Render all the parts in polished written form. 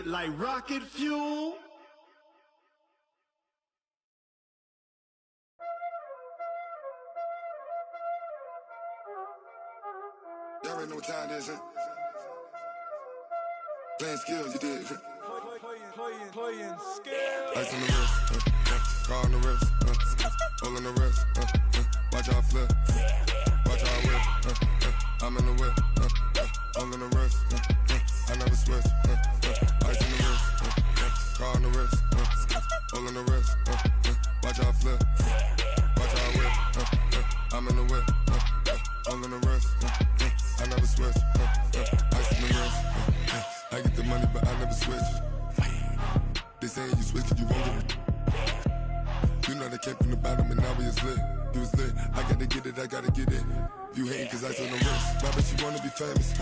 like rocket fuel. Y'all already know what time it is, huh? Playing skills, you did. Playing skills. Ice on the wrist, car on the wrist, all on the wrist, watch how I flip, watch how I whip, I'm in the whip, all on the wrist, I never switch, ice on the wrist, car on the wrist, all on the wrist, watch how I flip, watch how I whip, I'm in the whip, all on the wrist, I never switch, ice on the wrist, I get the money but I never switch. They saying you switch it, you won't get it. You know they came from the bottom and now we is lit. You was lit, I gotta get it, I gotta get it. You hating cause ice on the wrist. My bitch, you wanna be famous,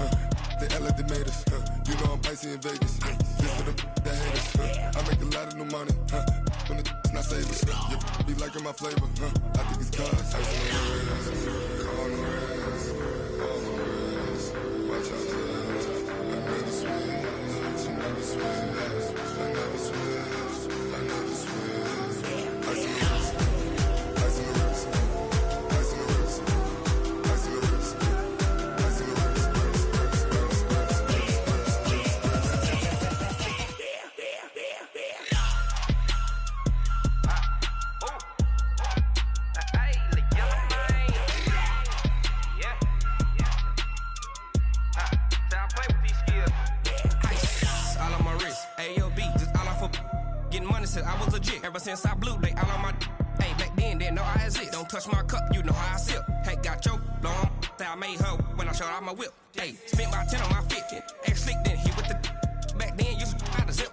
They act like they made us, You know I'm icy in Vegas, This for them that hate us, I make a lot of new money, When it's not savers, you be liking my flavor, I think it's cause ice on the wrist, on the wrist, on the wrist. Watch out, I never switch, I never switch. I never switch, I never switch. Ice in the wrist, ice in the wrist, ice in the wrist, ice in the wrist, ice in the wrist, I was legit. Ever since I blew, they all on my hey, back then, didn't know I exist. Don't touch my cup, you know how I sip. Hey, got your long, say I made her when I showed out my whip. Hey, spent my 10 on my 50. Ex-slick, then hit with the back then, used to out the zip.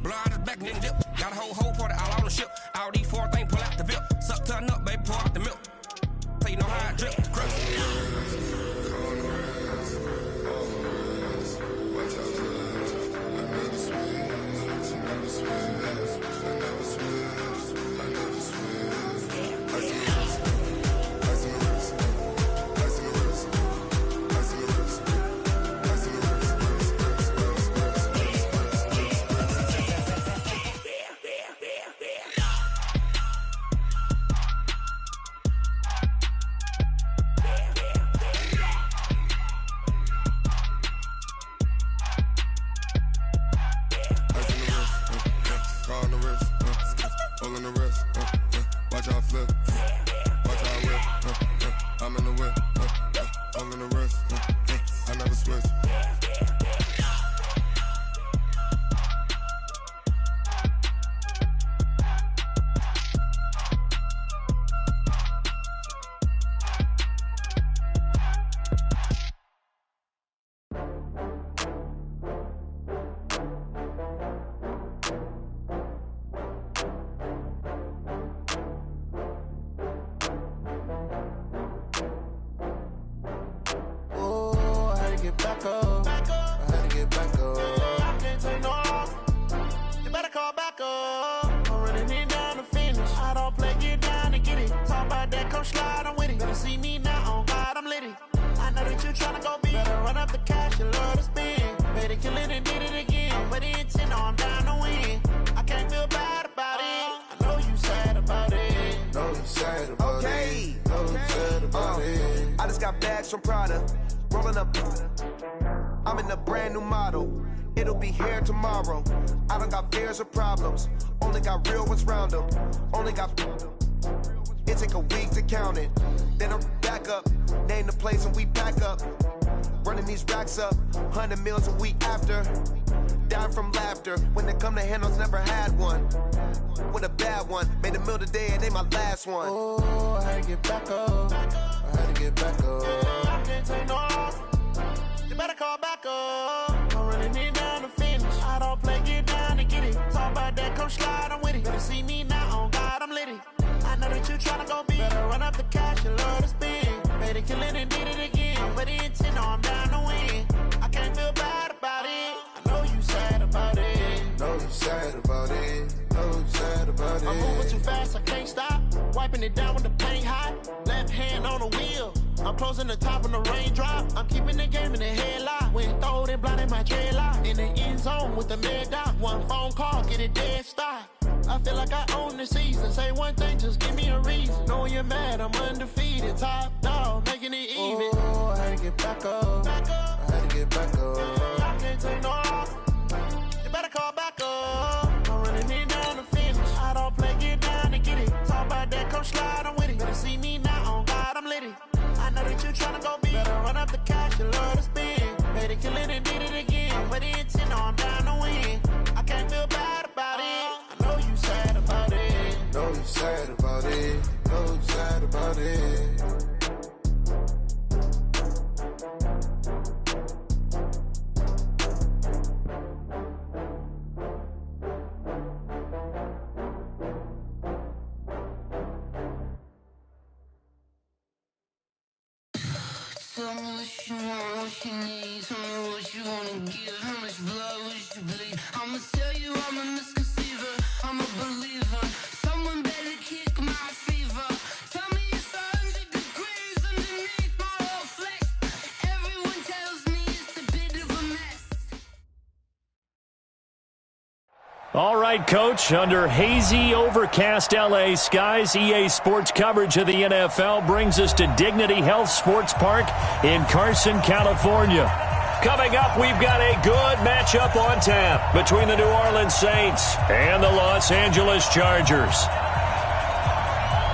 Blow out the back, then dip. Got a whole party all on the ship. All these four things, pull out the VIP. Suck to a nut, baby, pour out the milk. So you know how I drip. Crush. From Prada, rolling up. I'm in a brand new model. It'll be here tomorrow. I don't got fears or problems. Only got real ones round them. Only got. It take a week to count it. Then I'm back up. Name the place and we pack up. Running these racks up. 100 meals a week after. Dying from laughter. When it come to handles, never had one. With a bad one. Made a meal today and they my last one. Oh, I had to get back up. I had to get back up. I can't take no loss. You better call back up. I'm running it down to finish. I don't play, get down to get it. Talk about that, come slide, I'm with it. Better see me now, on God, I'm litty. I know that you tryna go big. Better run up the cash, you love to spend. Better kill it and did it again. I'm with the intent, no, I'm down to win. I can't feel bad about it. I know you sad about it. Know you sad about it. Know you sad about it. I'm moving too fast, I can't stop. Wiping it down with the paint hot. Left hand on the wheel. I'm closing the top on the raindrop. I'm keeping the game in the headlock. Went throwed and blinded my dreadlock. In the end zone with the mad dot. One phone call, get it dead stop. I feel like I own the season. Say one thing, just give me a reason. Knowing you're mad, I'm undefeated. Top dog, making it even. Oh, I had to get back up. I had to get back up. I can't take no loss. You better call back up. I'm running it down the finish. I don't play, get down and get it. Talk about that, come slide, I'm with it. Better see me now, on God, I'm litty. I know that you tryna go big. Better run up the cash, you love to spend. Made it, kill it, and did it again. But the intent, I'm down to win. I can't feel bad about it. I know you sad about it. Know you sad about it. Know you sad about it. Tell me what you want, what you need. Tell me what you wanna give. How much blood would you bleed? I'ma tell you I'm a misconceiver. I'm a believer. Someone better kick my fever. Tell me it's 100 degrees underneath my whole flesh. Everyone tells me it's a bit of a mess. All right, Coach, under hazy, overcast LA skies, EA Sports coverage of the NFL brings us to Dignity Health Sports Park in Carson, California. Coming up, we've got a good matchup on tap between the New Orleans Saints and the Los Angeles Chargers.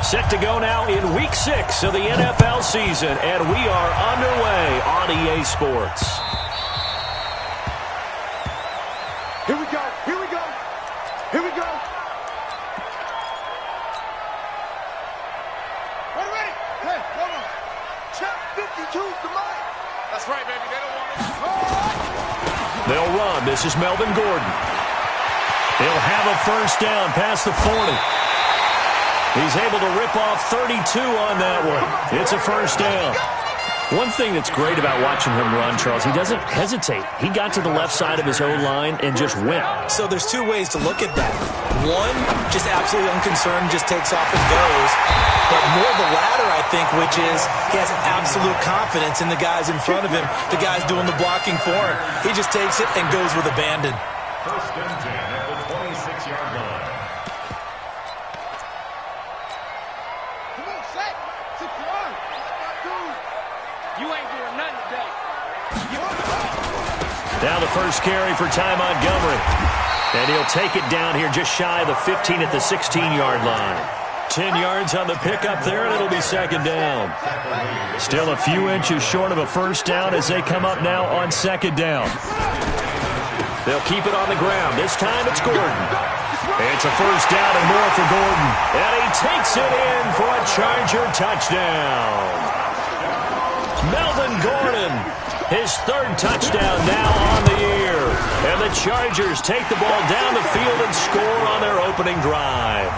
Set to go now in Week 6 of the NFL season, and we are underway on EA Sports. Here we go. Here we go. Here we go. Ready? Hey, hold on. Check 52's the mic. That's right, baby. They don't want it. They'll run. This is Melvin Gordon. He'll have a first down past the 40. He's able to rip off 32 on that one. It's a first down. One thing that's great about watching him run, Charles, he doesn't hesitate. He got to the left side of his O-line and just went. So there's two ways to look at that. One, just absolutely unconcerned, just takes off and goes. But more the latter, I think, which is he has absolute confidence in the guys in front of him, the guys doing the blocking for him. He just takes it and goes with abandon. First and 10 at the 26-yard line. Come on, Shaq. 6 yards. You ain't doing nothing today. Now the first carry for Ty Montgomery. And he'll take it down here just shy of the 15 at the 16-yard line. 10 yards on the pickup there, and it'll be second down. Still a few inches short of a first down as they come up now on second down. They'll keep it on the ground. This time it's Gordon. It's a first down and more for Gordon. And he takes it in for a Charger touchdown. Melvin Gordon, his third touchdown now on the year. And the Chargers take the ball down the field and score on their opening drive.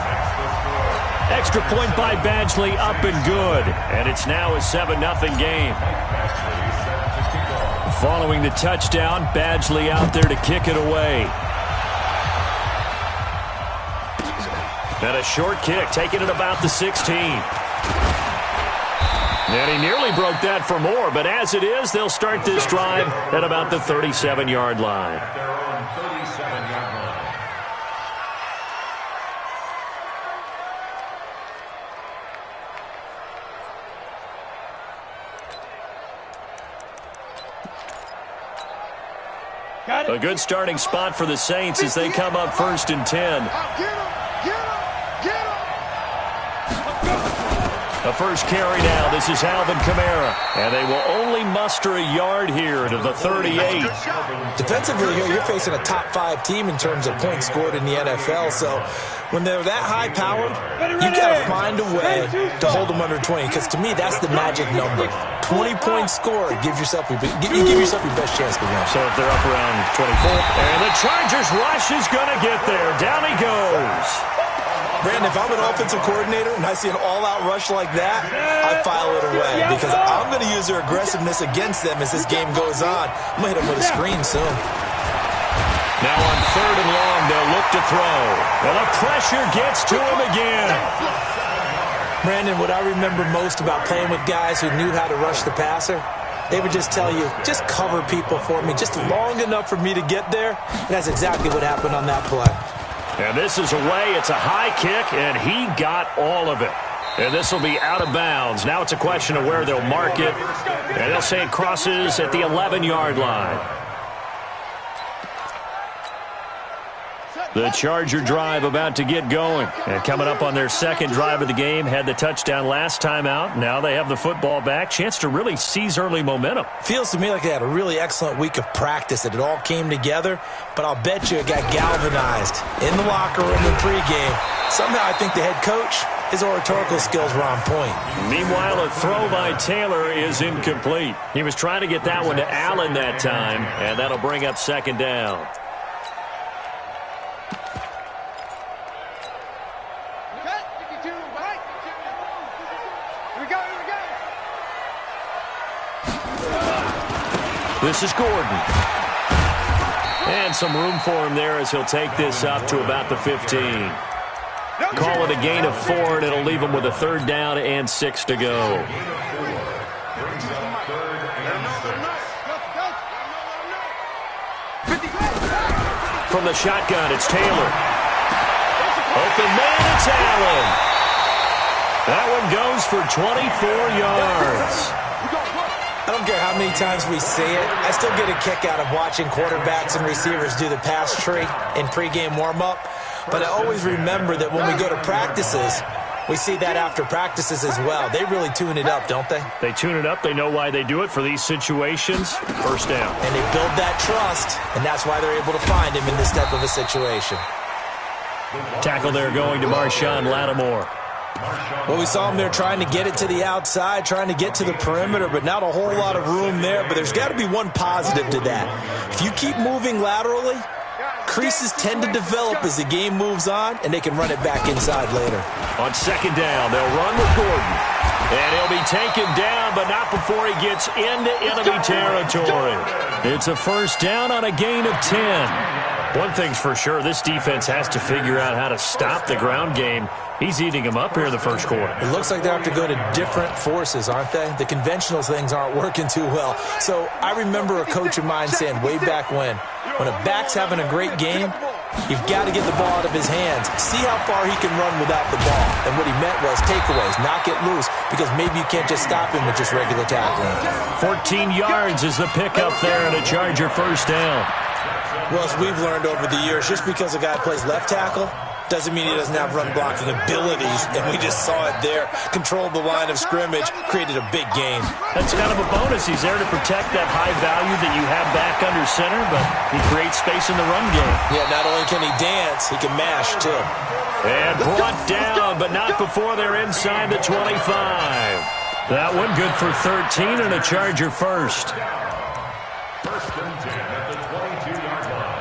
Extra point by Badgley, up and good. And it's now a 7-0 game. Following the touchdown, Badgley out there to kick it away. And a short kick, taking it about the 16. And he nearly broke that for more, but as it is, they'll start this drive at about the 37-yard line. They're on 37-yard line. A good starting spot for the Saints as they come up first and 10. The first carry now. This is Alvin Kamara. And they will only muster a yard here to the 38. Defensively here, you're facing a top 5 team in terms of points scored in the NFL. So when they're that high-powered, you got to find a way to hold them under 20. Because to me, that's the magic number. 20 points scored. Give yourself your best chance to win. So if they're up around 24. And the Chargers rush is going to get there. Down he goes. Brandon, if I'm an offensive coordinator and I see an all-out rush like that, I file it away because I'm going to use their aggressiveness against them as this game goes on. I'm going to hit them with a screen soon. Now on third and long, they'll look to throw. Well, the pressure gets to him again. Brandon, what I remember most about playing with guys who knew how to rush the passer, they would just tell you, just cover people for me, just long enough for me to get there. And that's exactly what happened on that play. And this is away. It's a high kick, and he got all of it. And this will be out of bounds. Now it's a question of where they'll mark it. And they'll say it crosses at the 11-yard line. The Charger drive about to get going. And coming up on their second drive of the game, had the touchdown last time out. Now they have the football back. Chance to really seize early momentum. Feels to me like they had a really excellent week of practice, that it all came together. But I'll bet you it got galvanized in the locker room in pregame. Somehow I think the head coach, his oratorical skills were on point. Meanwhile, a throw by Taylor is incomplete. He was trying to get that one to Allen that time, and that'll bring up second down. This is Gordon. And some room for him there as he'll take this up to about the 15. Call it a gain of 4, and it'll leave him with a third down and 6 to go. From the shotgun, it's Taylor. Open man, it's Allen. That one goes for 24 yards. I don't care how many times we say it, I still get a kick out of watching quarterbacks and receivers do the pass tree in pregame warm-up. But I always remember that when we go to practices, we see that after practices as well. They really tune it up, don't they? They tune it up. They know why they do it for these situations. First down. And they build that trust, and that's why they're able to find him in this type of a situation. Tackle there going to Marshawn Lattimore. Well, we saw him there trying to get it to the outside, trying to get to the perimeter, but not a whole lot of room there. But there's got to be one positive to that. If you keep moving laterally, creases tend to develop as the game moves on, and they can run it back inside later. On second down, they'll run with Gordon. And he'll be taken down, but not before he gets into enemy territory. It's a first down on a gain of 10. One thing's for sure, this defense has to figure out how to stop the ground game. He's eating them up here in the first quarter. It looks like they have to go to different forces, aren't they? The conventional things aren't working too well. So I remember a coach of mine saying way back when a back's having a great game, you've got to get the ball out of his hands. See how far he can run without the ball. And what he meant was takeaways, knock it loose, because maybe you can't just stop him with just regular tackling. 14 yards is the pickup there, and a Charger first down. Well, as we've learned over the years, just because a guy plays left tackle doesn't mean he doesn't have run-blocking abilities, and we just saw it there. Controlled the line of scrimmage, created a big gain. That's kind of a bonus. He's there to protect that high value that you have back under center, but he creates space in the run game. Yeah, not only can he dance, he can mash, too. And brought down, but not before they're inside the 25. That one good for 13 and a Charger first. First and 10 at the 22-yard line.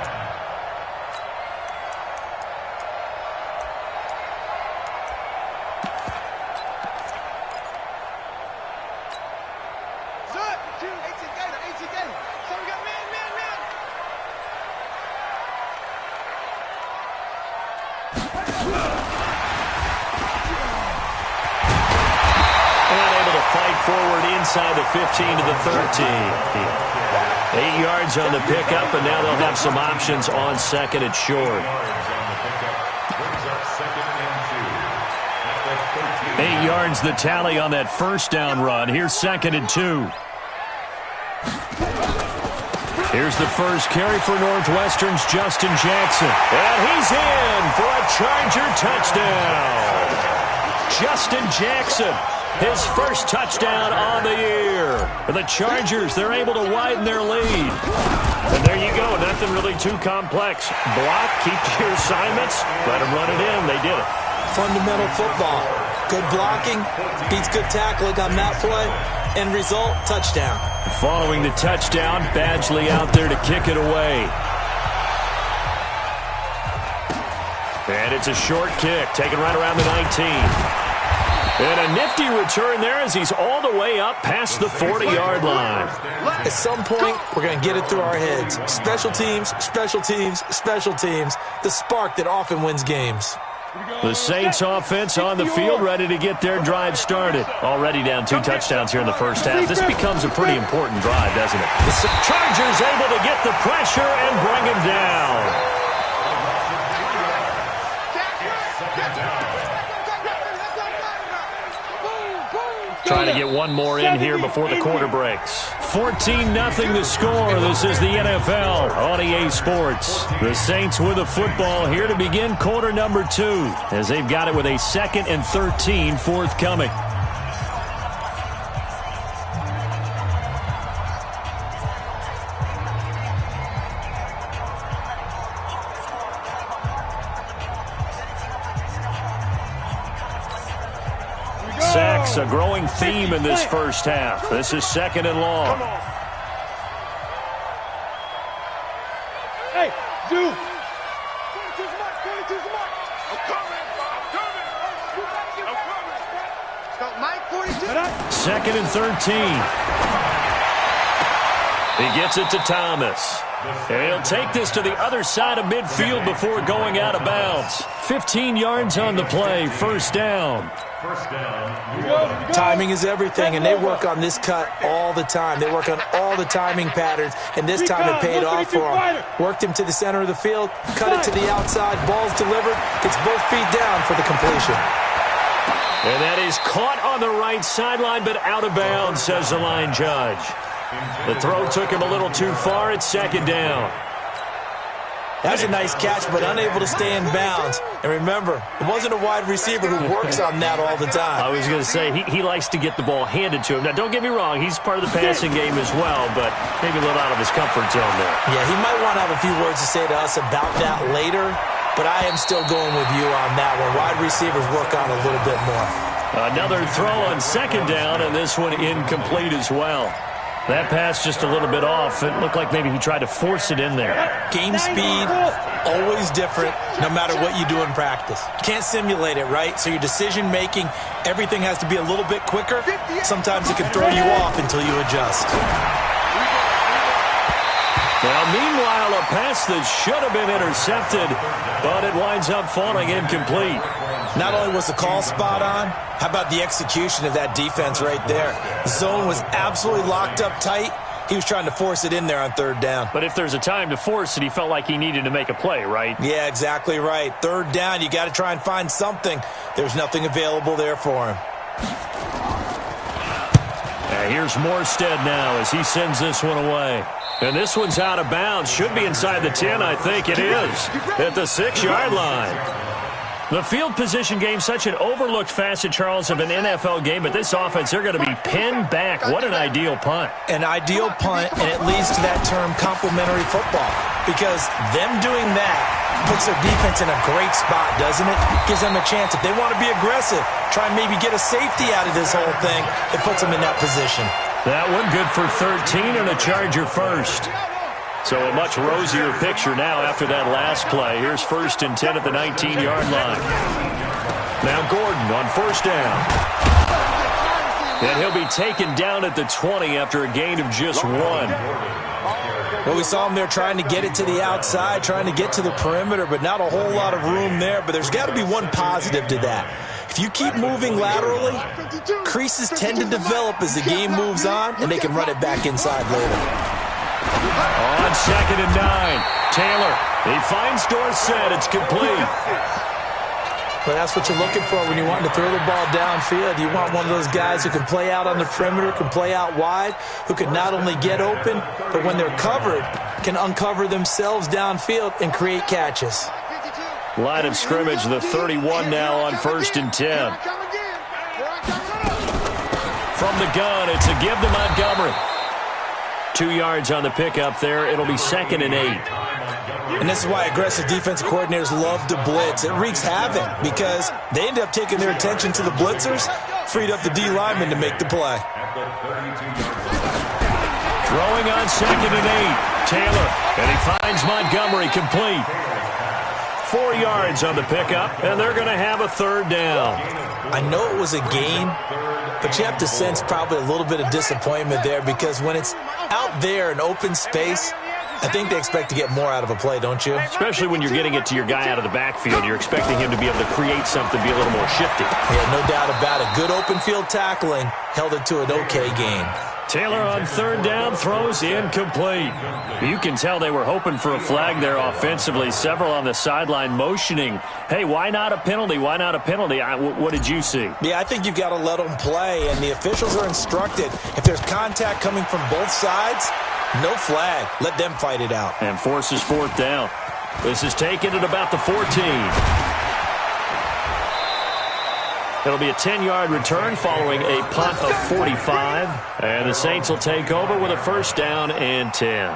Forward inside the 15 to the 13. 8 yards on the pickup, and now they'll have some options on second and short. 8 yards the tally on that first down run. Here's second and 2. Here's the first carry for Northwestern's Justin Jackson. And he's in for a Charger touchdown. Justin Jackson, his first touchdown on the year. For the Chargers, they're able to widen their lead. And there you go, nothing really too complex. Block, keep to your assignments, let them run it in. They did it. Fundamental football. Good blocking, beats good tackling on that play. End result, touchdown. Following the touchdown, Badgley out there to kick it away. And it's a short kick, taken right around the 19. And a nifty return there as he's all the way up past the 40-yard line. At some point, we're going to get it through our heads. Special teams, special teams, special teams. The spark that often wins games. The Saints offense on the field, ready to get their drive started. Already down 2 touchdowns here in the first half. This becomes a pretty important drive, doesn't it? The Chargers able to get the pressure and bring him down. Trying to get one more in here before the quarter breaks. 14-0 the score. This is the NFL on EA Sports. The Saints with the football here to begin quarter number 2 as they've got it with a 2nd and 13 forthcoming. Sacks, a growing theme in this first half. This is 2nd and long. Hey, dude. 22's mark, 22's mark. I'm coming. Stop, Mike, 42. 2nd and 13. He gets it to Thomas. And he'll take this to the other side of midfield before going out of bounds. 15 yards on the play, first down. Timing is everything, and they work on this cut all the time. They work on all the timing patterns, and this time it paid off for him. Worked him to the center of the field, cut it to the outside, ball's delivered, gets both feet down for the completion. And that is caught on the right sideline, but out of bounds, says the line judge. The throw took him a little too far. It's 2nd down. That was a nice catch, but unable to stay in bounds. And remember, it wasn't a wide receiver who works on that all the time. I was going to say, he likes to get the ball handed to him. Now, don't get me wrong. He's part of the passing game as well, but maybe a little out of his comfort zone there. Yeah, he might want to have a few words to say to us about that later, but I am still going with you on that one. Wide receivers work on a little bit more. Another throw on 2nd down, and this one incomplete as well. That pass just a little bit off. It looked like maybe he tried to force it in there. Game speed, always different, no matter what you do in practice. You can't simulate it, right? So your decision-making, everything has to be a little bit quicker. Sometimes it can throw you off until you adjust. Now, meanwhile, a pass that should have been intercepted, but it winds up falling incomplete. Not only was the call spot on, how about the execution of that defense right there? The zone was absolutely locked up tight. He was trying to force it in there on 3rd down. But if there's a time to force it, he felt like he needed to make a play, right? Yeah, exactly right. 3rd down, you got to try and find something. There's nothing available there for him. Here's Morstead now as he sends this one away. And this one's out of bounds. Should be inside the 10, I think it is, at the 6-yard line. The field position game, such an overlooked facet, Charles, of an NFL game, but this offense, they're going to be pinned back. What an ideal punt. An ideal punt, and it leads to that term complementary football, because them doing that puts their defense in a great spot, doesn't it? Gives them a chance. If they want to be aggressive, try and maybe get a safety out of this whole thing, it puts them in that position. That one good for 13 and a Charger first. So a much rosier picture now after that last play. Here's 1st and 10 at the 19-yard line. Now Gordon on 1st down. And he'll be taken down at the 20 after a gain of just 1. Well, we saw him there trying to get it to the outside, trying to get to the perimeter, but not a whole lot of room there. But there's got to be one positive to that. If you keep moving laterally, creases tend to develop as the game moves on, and they can run it back inside later. On 2nd and 9, Taylor, he finds Dorsett. It's complete. Well, that's what you're looking for when you're wanting to throw the ball downfield. You want one of those guys who can play out on the perimeter, can play out wide, who can not only get open, but when they're covered, can uncover themselves downfield and create catches. Line of scrimmage, the 31 now on 1st and 10. From the gun, it's a give to Montgomery. 2 yards on the pickup there. It'll be 2nd and 8. And this is why aggressive defensive coordinators love to blitz. It wreaks havoc because they end up taking their attention to the blitzers, freed up the D lineman to make the play. Throwing on 2nd and 8. Taylor, and he finds Montgomery complete. 4 yards on the pickup, and they're going to have a 3rd down. I know it was a gain, but you have to sense probably a little bit of disappointment there because when it's out there in open space, I think they expect to get more out of a play, don't you? Especially when you're getting it to your guy out of the backfield. You're expecting him to be able to create something, be a little more shifty. Yeah, no doubt about it. Good open field tackling. Held it to an okay gain. Taylor on third down, throws incomplete. You can tell they were hoping for a flag there offensively. Several on the sideline motioning, hey, why not a penalty? Why not a penalty? What did you see? Yeah, I think you've got to let them play, and the officials are instructed. If there's contact coming from both sides, no flag. Let them fight it out. And forces fourth down. This is taken at about the 14. It'll be a 10-yard return following a punt of 45. And the Saints will take over with a first down and 10.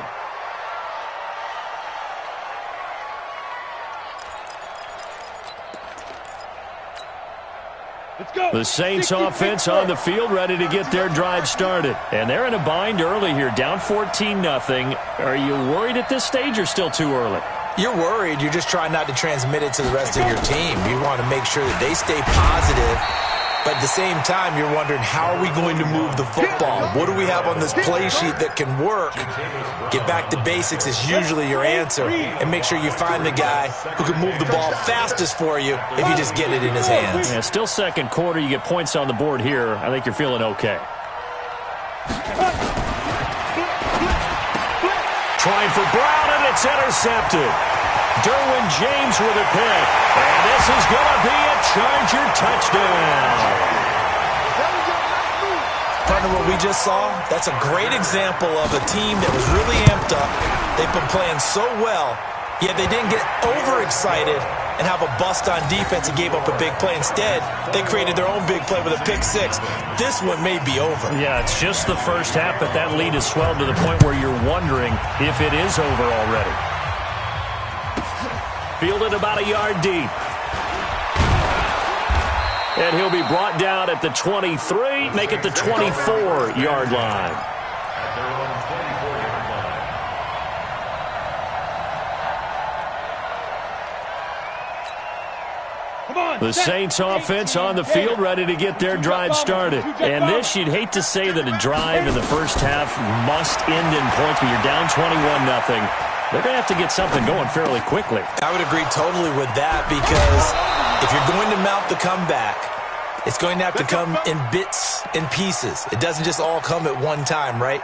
The Saints offense on the field, ready to get their drive started. And they're in a bind early here, down 14-0. Are you worried at this stage or still too early? You're worried. You're just trying not to transmit it to the rest of your team. You want to make sure that they stay positive. But at the same time, you're wondering, how are we going to move the football? What do we have on this play sheet that can work? Get back to basics is usually your answer. And make sure you find the guy who can move the ball fastest for you if you just get it in his hands. Yeah, still second quarter. You get points on the board here. I think you're feeling okay. Trying for Brown, and it's intercepted. Derwin James with a pick. And this is going to be a Charger touchdown. Partner, what we just saw, that's a great example of a team that was really amped up. They've been playing so well, yet they didn't get overexcited and have a bust on defense and gave up a big play. Instead, they created their own big play with a pick six. This one may be over. Yeah, it's just the first half, but that lead has swelled to the point where you're wondering if it is over already. Fielded about a yard deep. And he'll be brought down at the 23, make it the 24-yard line. The Saints offense on the field, ready to get their drive started. And this, you'd hate to say that a drive in the first half must end in points, but you're down 21-0. They're going to have to get something going fairly quickly. I would agree totally with that, because if you're going to mount the comeback, it's going to have to come in bits and pieces. It doesn't just all come at one time, right?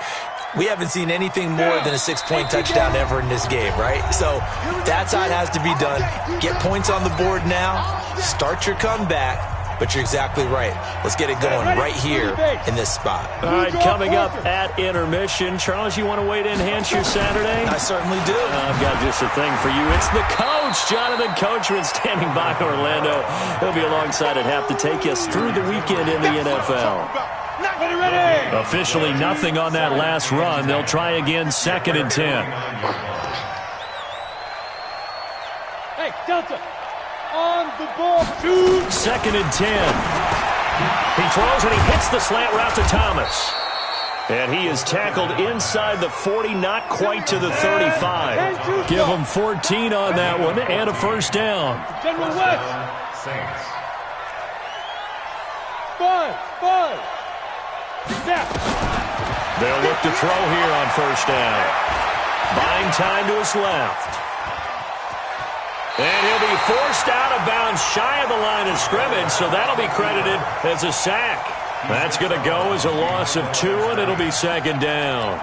We haven't seen anything more than a 6-point touchdown ever in this game, right? So that's how it has to be done. Get points on the board now. Start your comeback. But you're exactly right. Let's get it going right here in this spot. All right, coming up at intermission. Charles, you want to wait to enhance your Saturday? I certainly do. I've got just a thing for you. It's the coach, Jonathan Coachman, standing by Orlando. He'll be alongside at half to take us through the weekend in the NFL. Officially nothing on that last run. They'll try again, 2nd and 10. Hey, Delta. On the ball, 2nd and 10. He throws and he hits the slant route to Thomas. And he is tackled inside the 40, not quite to the 35. Give him 14 on that one and a first down. General West. Saints. 5. Snap. They'll look to throw here on first down. Buying time to his left. And he'll be forced out of bounds shy of the line of scrimmage, so that'll be credited as a sack. That's going to go as a loss of 2, and it'll be 2nd down.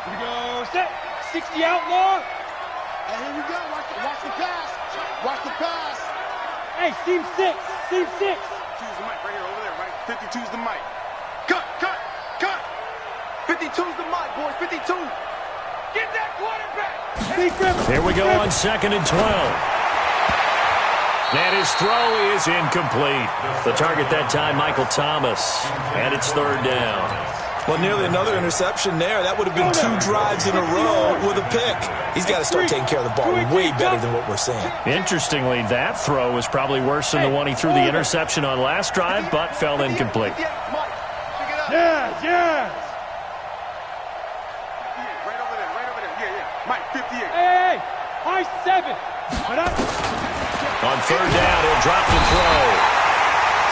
Here we go. Set. 60 outlaw. And here we go. Watch the pass. Watch the pass. Hey, seam 6. Seam 6. Choose the mic right here, over there, right? 52's the mic. Cut. 52's the mic, boys. 52. Get that quarterback. Here we go on 2nd and 12. And his throw is incomplete. The target that time, Michael Thomas. And it's 3rd down. Well, nearly another interception there. That would have been 2 drives in a row with a pick. He's got to start taking care of the ball way better than what we're seeing. Interestingly, that throw was probably worse than the one he threw the interception on last drive, but fell incomplete. Yes. Mike, 58. Hey, high 7. On 3rd down, he'll drop the throw.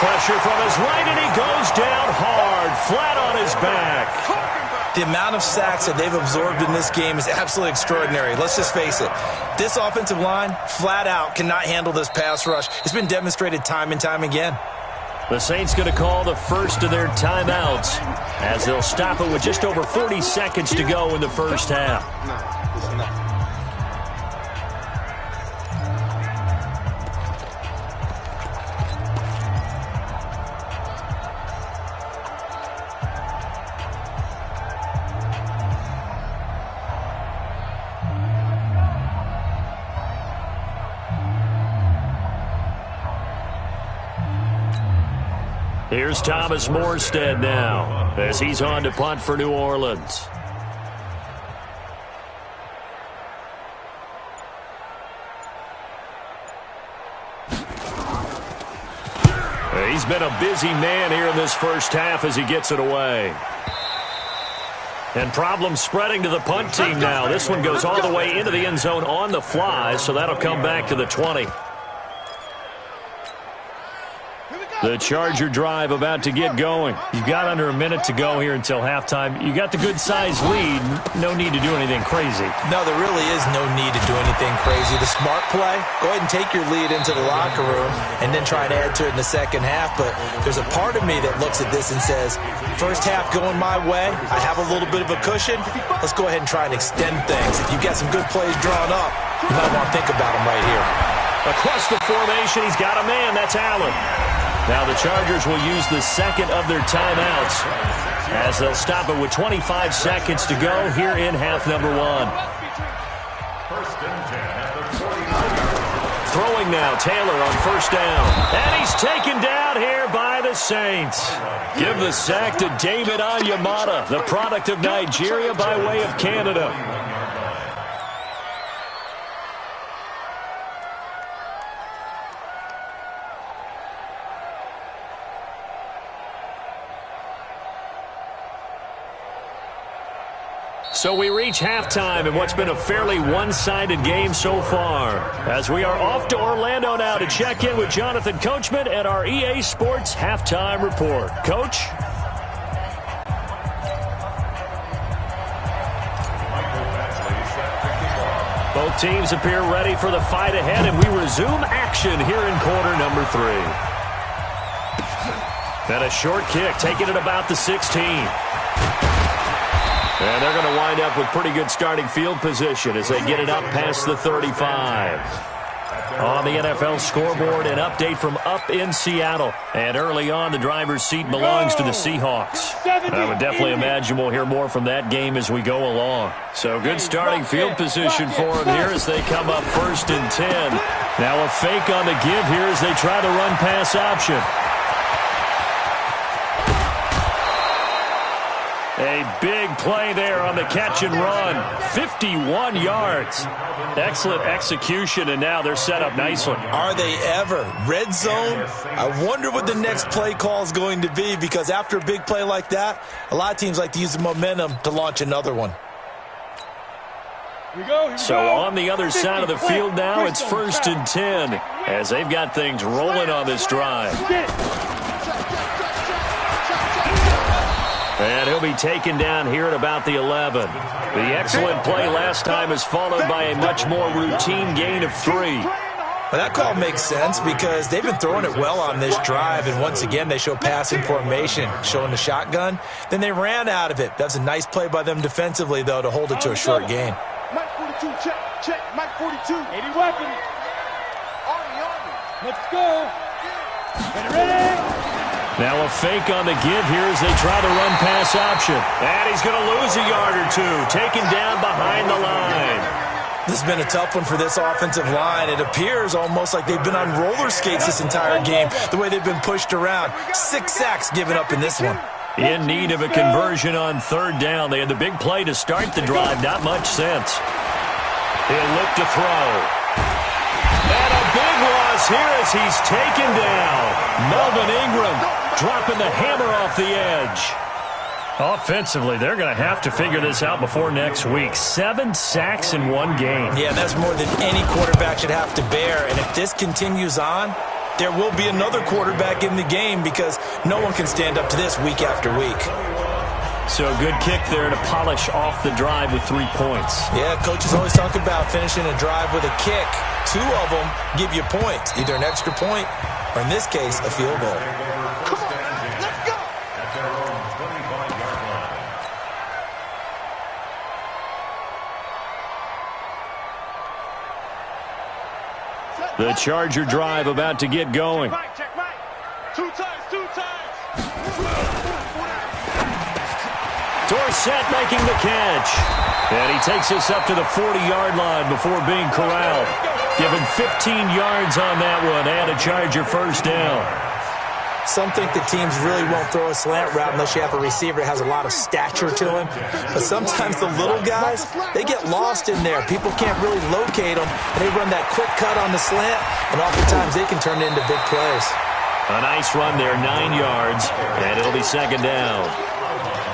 Pressure from his right, and he goes down hard, flat on his back. The amount of sacks that they've absorbed in this game is absolutely extraordinary. Let's just face it. This offensive line, flat out, cannot handle this pass rush. It's been demonstrated time and time again. The Saints going to call the first of their timeouts as they'll stop it with just over 40 seconds to go in the first half. Here's Thomas Morstead now as he's on to punt for New Orleans. He's been a busy man here in this first half as he gets it away. And problems spreading to the punt team now. This one goes all the way into the end zone on the fly, so that'll come back to the 20. The Charger drive about to get going. You've got under a minute to go here until halftime. You got the good-sized lead. No need to do anything crazy. No, there really is no need to do anything crazy. The smart play, go ahead and take your lead into the locker room and then try to add to it in the second half. But there's a part of me that looks at this and says, first half going my way, I have a little bit of a cushion. Let's go ahead and try and extend things. If you've got some good plays drawn up, you might want to think about them right here. Across the formation, he's got a man. That's Allen. Now the Chargers will use the second of their timeouts as they'll stop it with 25 seconds to go here in half number one. First and 10 at the 40. Throwing now, Taylor on first down. And he's taken down here by the Saints. Give the sack to David Onyemata, the product of Nigeria by way of Canada. So we reach halftime in what's been a fairly one-sided game so far. As we are off to Orlando now to check in with Jonathan Coachman and our EA Sports Halftime Report. Coach? Both teams appear ready for the fight ahead, and we resume action here in quarter number 3. And a short kick, taking it about the 16. And they're going to wind up with pretty good starting field position as they get it up past the 35. On the NFL scoreboard, an update from up in Seattle. And early on, the driver's seat belongs to the Seahawks. I would definitely imagine we'll hear more from that game as we go along. So good starting field position for them here as they come up first and 10. Now a fake on the give here as they try the run-pass option. A big play there on the catch and run. 51 yards. Excellent execution, and now they're set up nicely. Are they ever? Red zone? I wonder what the next play call is going to be, because after a big play like that, a lot of teams like to use the momentum to launch another one. So on the other side of the field now, it's first and 10 as they've got things rolling on this drive. And he'll be taken down here at about the 11. The excellent play last time is followed by a much more routine gain of 3. Well, that call makes sense because they've been throwing it well on this drive, and once again they show passing formation, showing the shotgun. Then they ran out of it. That's a nice play by them defensively, though, to hold it to a short gain. Mike 42, check, Mike 42. 80 weapons. Let's go. Ready? Now a fake on the give here as they try the run-pass option. And he's going to lose a yard or two, taken down behind the line. This has been a tough one for this offensive line. It appears almost like they've been on roller skates this entire game, the way they've been pushed around. 6 sacks given up in this one. In need of a conversion on third down. They had the big play to start the drive. Not much sense. He'll look to throw. And a big loss here as he's taken down. Melvin Ingram dropping the hammer off the edge. Offensively, they're going to have to figure this out before next week. 7 sacks in one game. Yeah, that's more than any quarterback should have to bear. And if this continues on, there will be another quarterback in the game because no one can stand up to this week after week. So a good kick there to polish off the drive with 3 points. Yeah, coaches always talk about finishing a drive with a kick. 2 of them give you points, either an extra point or, in this case, a field goal. Come on, let's go. At their own 25-yard line. The Charger drive about to get going. Check right. 2 times. Dorsett making the catch. And he takes us up to the 40-yard line before being corralled. Given 15 yards on that one and a Charger first down. Some think the teams really won't throw a slant route unless you have a receiver that has a lot of stature to him. But sometimes the little guys, they get lost in there. People can't really locate them, and they run that quick cut on the slant, and oftentimes they can turn it into big plays. A nice run there, 9 yards, and it'll be second down.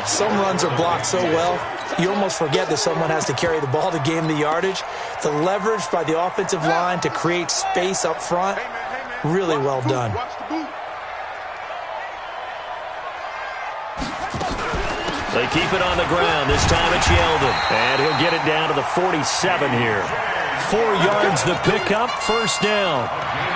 Some runs are blocked so well, you almost forget that someone has to carry the ball to gain the yardage. The leverage by the offensive line to create space up front, really well done. They keep it on the ground. This time it's Yeldon. And he'll get it down to the 47 here. 4 yards the pickup, first down.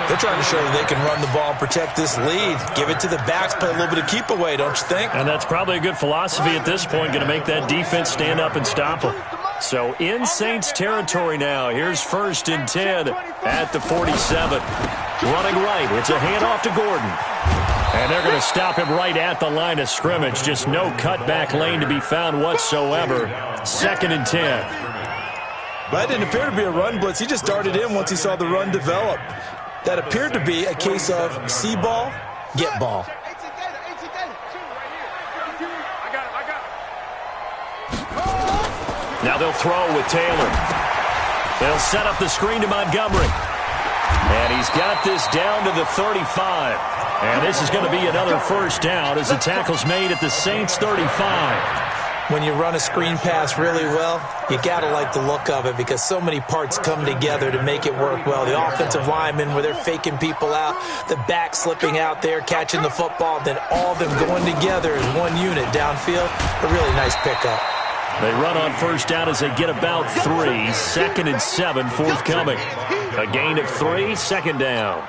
They're trying to show that they can run the ball and protect this lead. Give it to the backs, play a little bit of keep away, don't you think? And that's probably a good philosophy at this point, going to make that defense stand up and stop them. So in Saints territory now. Here's 1st and 10 at the 47. Running right. It's a handoff to Gordon. And they're going to stop him right at the line of scrimmage. Just no cutback lane to be found whatsoever. 2nd and 10. That didn't appear to be a run blitz. He just darted in once he saw the run develop. That appeared to be a case of see ball, get ball. Now they'll throw with Taylor. They'll set up the screen to Montgomery. And he's got this down to the 35. And this is going to be another first down as the tackle's made at the Saints 35. When you run a screen pass really well, you got to like the look of it because so many parts come together to make it work well. The offensive linemen where they're faking people out, the back slipping out there, catching the football, then all of them going together as one unit downfield. A really nice pickup. They run on first down as they get about 3. 2nd and 7 forthcoming. A gain of 3, second down.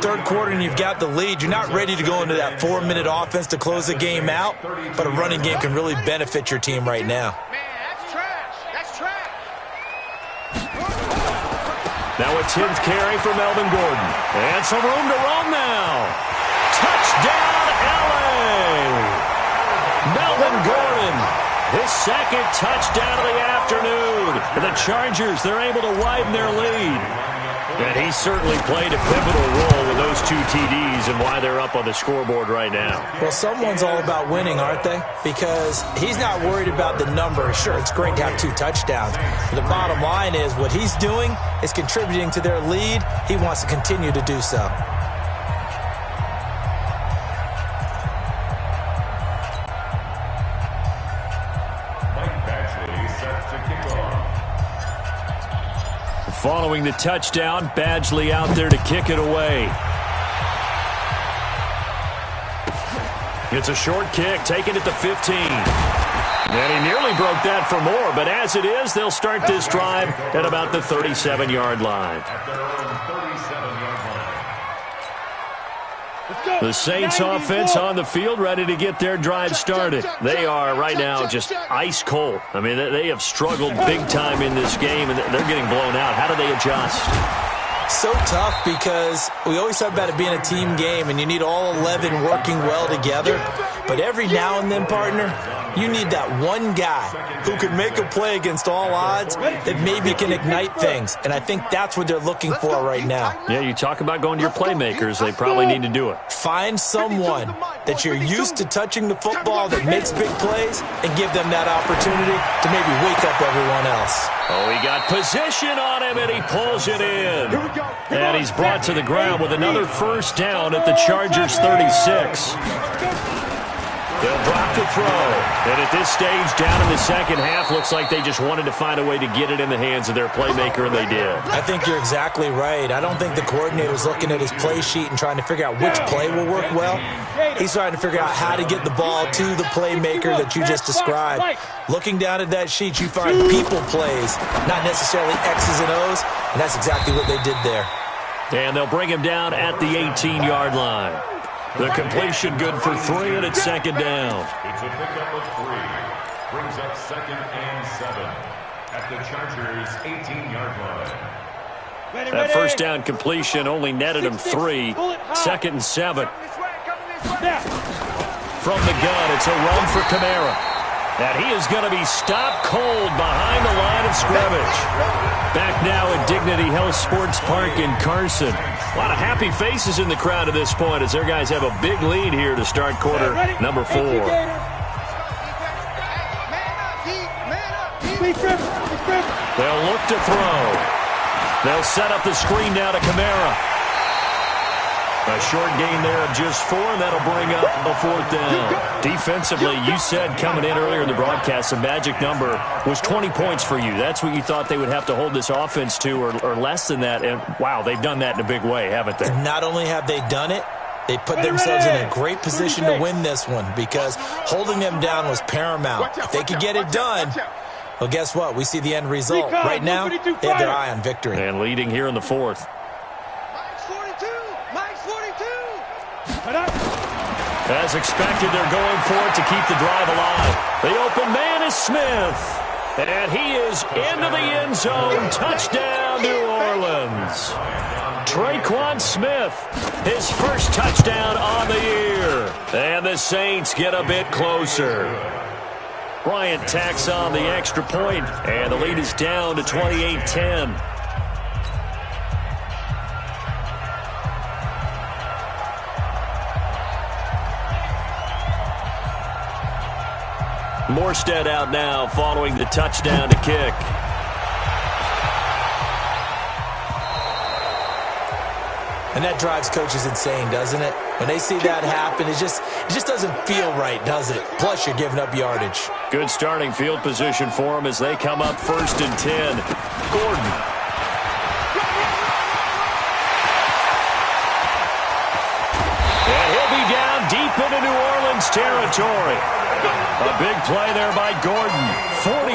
Third quarter and you've got the lead. You're not ready to go into that 4-minute offense to close the game out, but a running game can really benefit your team right now. Man, that's trash. That's trash. Now a 10th carry for Melvin Gordon. And some room to run now. Touchdown, LA! Melvin Gordon, his 2nd touchdown of the afternoon. The Chargers, they're able to widen their lead. And he certainly played a pivotal role with those 2 TDs and why they're up on the scoreboard right now. Well, someone's all about winning, aren't they? Because he's not worried about the number. Sure, it's great to have 2 touchdowns. But the bottom line is what he's doing is contributing to their lead. He wants to continue to do so. Following the touchdown, Badgley out there to kick it away. It's a short kick, taken at the 15. And he nearly broke that for more, but as it is, they'll start this drive at about the 37-yard line. The Saints offense on the field ready to get their drive started. They are right now just ice cold. I mean, they have struggled big time in this game, and they're getting blown out. How do they adjust? So tough because we always talk about it being a team game, and you need all 11 working well together. But every now and then, partner, you need that one guy who can make a play against all odds that maybe can ignite things. And I think that's what they're looking for right now. Yeah, you talk about going to your playmakers. They probably need to do it. Find someone that you're used to touching the football that makes big plays and give them that opportunity to maybe wake up everyone else. Oh, he got position on him, and he pulls it in. And he's brought to the ground with another first down at the Chargers 36. They'll drop the throw. And at this stage, down in the second half, looks like they just wanted to find a way to get it in the hands of their playmaker, and they did. I think you're exactly right. I don't think the coordinator's looking at his play sheet and trying to figure out which play will work well. He's trying to figure out how to get the ball to the playmaker that you just described. Looking down at that sheet, you find people plays, not necessarily X's and O's, and that's exactly what they did there. And they'll bring him down at the 18-yard line. The completion good for 3, and it's second down. It's a pickup of 3. Brings up 2nd and 7 at the Chargers' 18-yard line. That first down completion only netted him 3. 2nd and 7. From the gun, it's a run for Kamara. And he is going to be stopped cold behind the line of scrimmage. Back now at Dignity Health Sports Park in Carson. A lot of happy faces in the crowd at this point as their guys have a big lead here to start quarter number 4. They'll look to throw. They'll set up the screen now to Kamara. A short gain there of just 4, and that'll bring up a 4th down. Defensively, you said coming in earlier in the broadcast, the magic number was 20 points for you. That's what you thought they would have to hold this offense to, or less than that. And, wow, they've done that in a big way, haven't they? Not only have they done it, they put themselves in a great position to win this one because holding them down was paramount. If they could get it done, well, guess what? We see the end result. Right now, they have their eye on victory. And leading here in the 4th. As expected, they're going for it to keep the drive alive. The open man is Smith. And he is into the end zone. Touchdown, New Orleans. Traquan Smith, his first touchdown on the year. And the Saints get a bit closer. Bryant tacks on the extra point, and the lead is down to 28-10. Morstead out now following the touchdown to kick. And that drives coaches insane, doesn't it? When they see that happen, it just doesn't feel right, does it? Plus, you're giving up yardage. Good starting field position for them as they come up 1st and 10. Gordon. And he'll be down deep into New Orleans territory. A big play there by Gordon. 43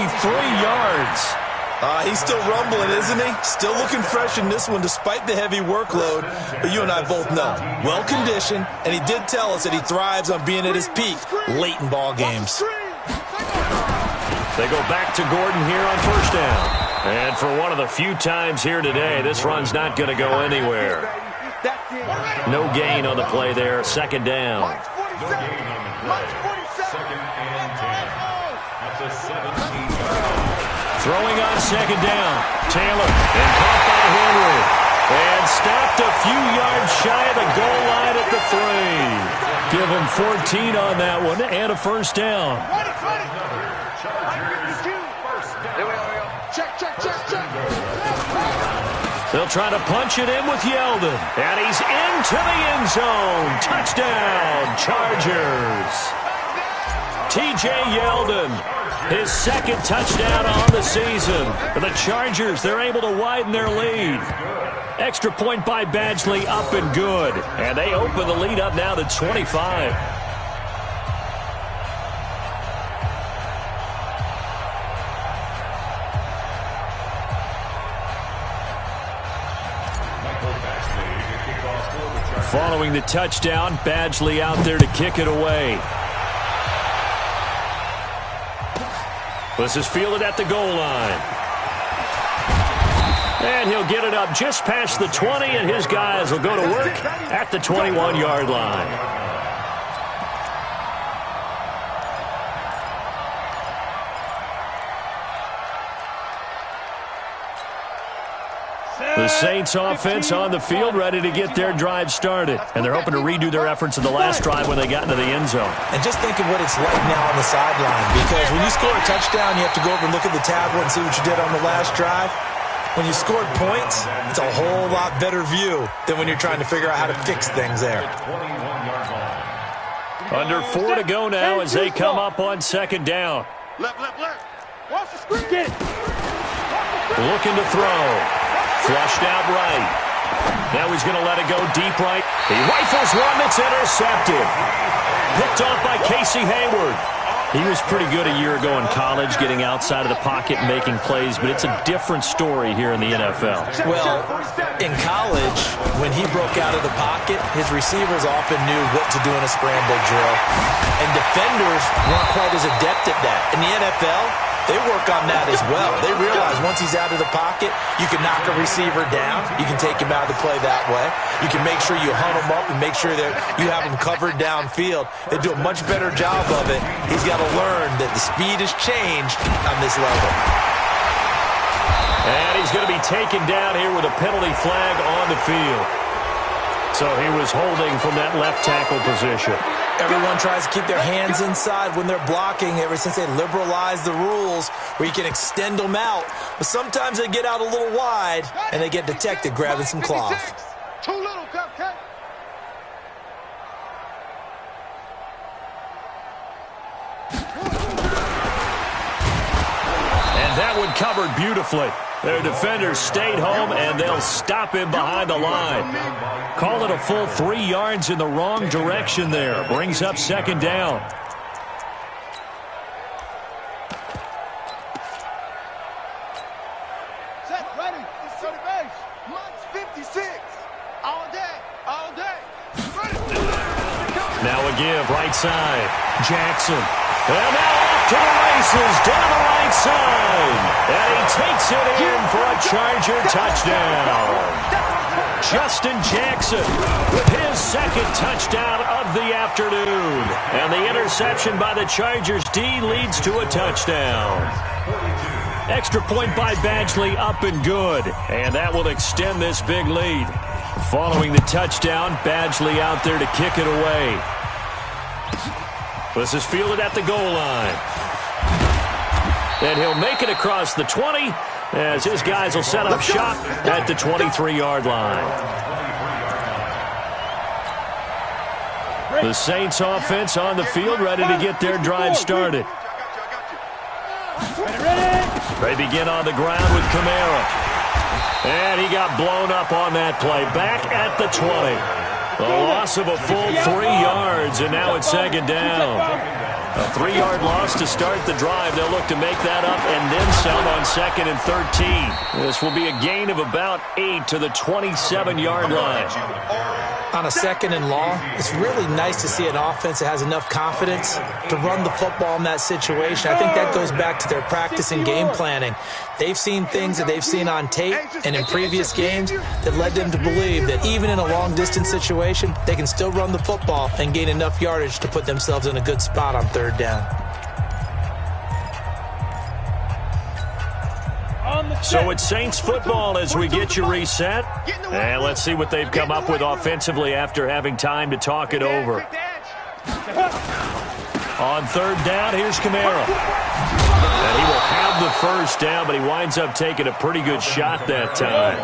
yards. He's still rumbling, isn't he? Still looking fresh in this one despite the heavy workload. But you and I both know, well-conditioned, and he did tell us that he thrives on being at his peak late in ball games. They go back to Gordon here on 1st down. And for one of the few times here today, this run's not going to go anywhere. No gain on the play there. 2nd down. No gain on the play. 2nd and 10 at the 17-yard line. Throwing on 2nd down. Taylor, and caught by Henry. And stopped a few yards shy of the goal line at the 3. Give him 14 on that one and a 1st down. They'll try to punch it in with Yeldon. And he's into the end zone. Touchdown, Chargers. T.J. Yeldon, his 2nd touchdown on the season. For the Chargers, they're able to widen their lead. Extra point by Badgley, up and good. And they open the lead up now to 25. Following the touchdown, Badgley out there to kick it away. This is fielded at the goal line. And he'll get it up just past the 20, and his guys will go to work at the 21-yard line. The Saints offense on the field, ready to get their drive started. And they're hoping to redo their efforts in the last drive when they got into the end zone. And just think of what it's like now on the sideline. Because when you score a touchdown, you have to go over and look at the tablet and see what you did on the last drive. When you scored points, it's a whole lot better view than when you're trying to figure out how to fix things there. Under 4 to go now as they come up on second down. Left. Watch the screen. Get it. Looking to throw. Flushed out right. Now he's going to let it go deep right. He rifles one that's intercepted. Picked off by Casey Hayward. He was pretty good a year ago in college, getting outside of the pocket and making plays, but it's a different story here in the NFL. Well, in college, when he broke out of the pocket, his receivers often knew what to do in a scramble drill, and defenders weren't quite as adept at that. In the NFL, they work on that as well. They realize once he's out of the pocket, you can knock a receiver down. You can take him out of the play that way. You can make sure you hunt him up and make sure that you have him covered downfield. They do a much better job of it. He's got to learn that the speed has changed on this level. And he's going to be taken down here with a penalty flag on the field. So he was holding from that left tackle position. Everyone tries to keep their hands inside when they're blocking ever since they liberalized the rules where you can extend them out. But sometimes they get out a little wide and they get detected grabbing some cloth. Too little, Cupcake. And that one covered beautifully. Their defenders stayed home, and they'll stop him behind the line. Call it a full 3 yards in the wrong direction there. Brings up second down. Set, ready. It's to the base. Months 56. All day. Ready. Now a give, right side. Jackson. And now off to the races, down the right side. And he takes it in for a Charger touchdown. Justin Jackson with his second touchdown of the afternoon. And the interception by the Chargers D leads to a touchdown. Extra point by Badgley, up and good. And that will extend this big lead. Following the touchdown, Badgley out there to kick it away. This is fielded at the goal line. And he'll make it across the 20 as his guys will set up shop at the 23-yard line. The Saints offense on the field ready to get their drive started. They begin on the ground with Kamara. And he got blown up on that play. Back at the 20. A loss of a full 3 yards, and now it's second down. A 3-yard loss to start the drive. They'll look to make that up and then some on second and 13. This will be a gain of about 8 to the 27-yard line. On a second and long, it's really nice to see an offense that has enough confidence to run the football in that situation. I think that goes back to their practice and game planning. They've seen things that they've seen on tape and in previous games that led them to believe that even in a long-distance situation, they can still run the football and gain enough yardage to put themselves in a good spot on third down. So it's Saints football as we get you reset. And let's see what they've come up with offensively after having time to talk it over. On third down, here's Kamara. And he will have the first down, but he winds up taking a pretty good shot that time.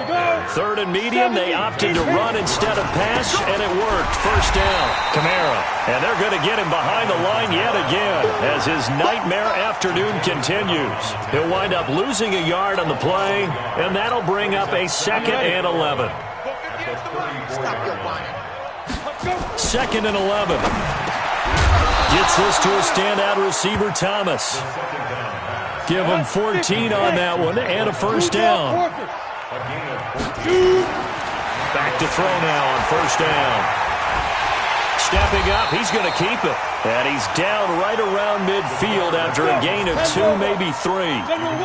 Third and medium, they opted to run instead of pass, and it worked. First down, Kamara. And they're going to get him behind the line yet again as his nightmare afternoon continues. He'll wind up losing a yard on the play, and that'll bring up a second and 11. Second and 11. Gets this to a standout receiver, Thomas. Give him 14 on that one and a first down. Back to throw now on first down. Stepping up, he's going to keep it. And he's down right around midfield after a gain of 2, maybe 3.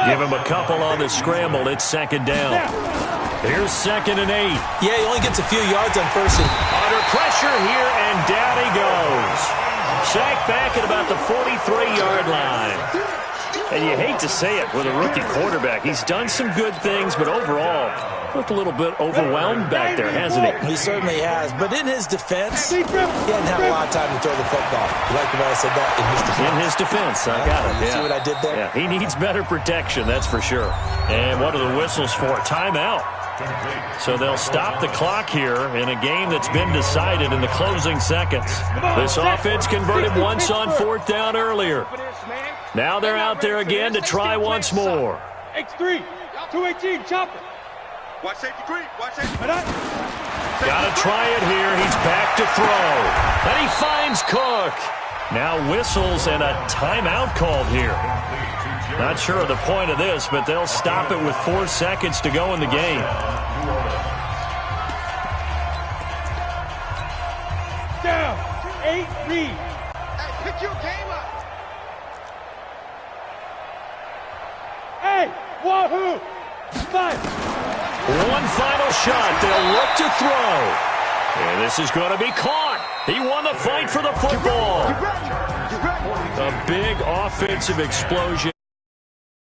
Give him a couple on the scramble. It's second down. Here's second and 8. Yeah, he only gets a few yards on first and... Under pressure here, and down he goes. Sacked back at about the 43-yard line. And you hate to say it with a rookie quarterback. He's done some good things, but overall, looked a little bit overwhelmed back there, hasn't he? He certainly has. But in his defense, he hadn't had a lot of time to throw the football. You like the way I said that? In his defense. In his defense. I got it. You see what I did there? Yeah, he needs better protection, that's for sure. And what are the whistles for? Timeout. So they'll stop the clock here in a game that's been decided in the closing seconds. This offense converted once on 4th down earlier. Now they're out there again to try once more. X3, 218, chopper. Watch safety creep. Watch safety. Got to try it here. He's back to throw. And he finds Cook. Now whistles and a timeout called here. Not sure of the point of this, but they'll stop it with 4 seconds to go in the game. Down, 8 lead. Hey, pick your game up. Hey, wahoo! 5. One final shot. They'll look to throw. And this is going to be caught. He won the fight for the football. A big offensive explosion.